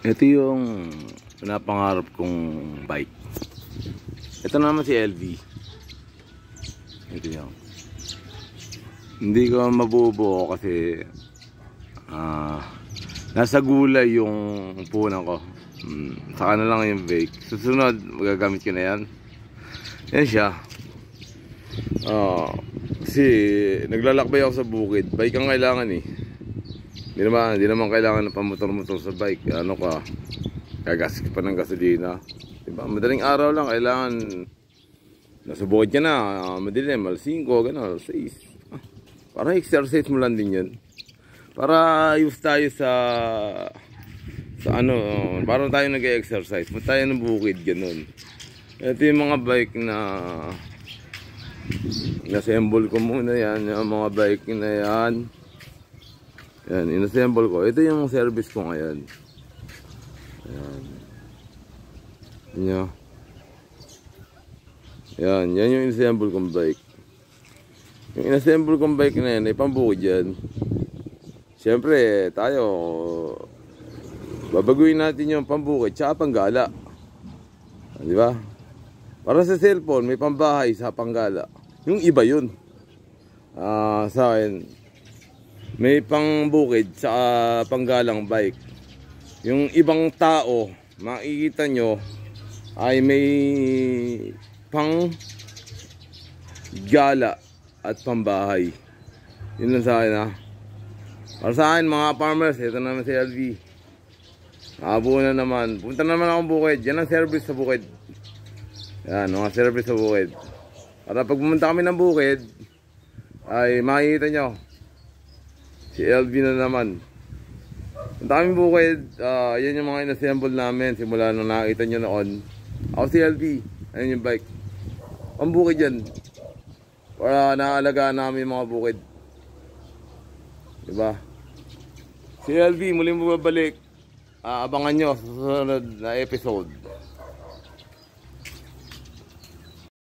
Ito yung pinapangarap kong bike. Ito naman si LV. Ito yung hindi ko mabubuo kasi nasa gulay yung punan ko. Saka na lang yung bike. Susunod magagamit ko na yan. Yan siya. Kasi naglalakbay ako sa bukid. Bike ang kailangan eh. Hindi naman kailangan ng pamotor-motor sa bike. Ano ka, gagastos pa ng gasolina. Diba? Madaling araw lang, kailangan nasa bukid ka na, madilim, alas 5, gano'n, alas 6. Para exercise mo lang din yun. Para ayos tayo sa ano, parang tayo nag-exercise. Punta tayo ng bukid, gano'n. Ito yung mga bike na inassemble ko muna yan. Yung mga bike na yan. Yan, inassemble ko. Ito yung service ko ngayon. Ayan. Yan, yan yung inassemble kong bike. Yung inassemble kong bike na yan, ay pambukid yan. Siyempre, tayo, babaguhin natin yung pambukid, tsaka panggala. Di ba? Para sa cellphone, may pambahay sa panggala. Yung iba yun. Sa akin, may pangbukid sa panggalang bike. Yung ibang tao, makikita nyo, ay may pang gala at pambahay. Yun lang sa akin ha. Para sa akin mga farmers, ito naman si LV. Nakabuo na naman. Punta naman akong bukid. Yan ang service sa bukid. Yan, mga service sa bukid. Para pag pumunta kami ng bukid, ay makikita nyo si LV na naman. Ang daming bukid, yan yung mga inassemble namin simula nung nakita nyo noon. Ako si LV, ayun yung bike. Ang bukid yan. Para naalagaan namin yung mga bukid. Diba? Si LV, muling bumabalik. Abangan nyo sa susunod na episode.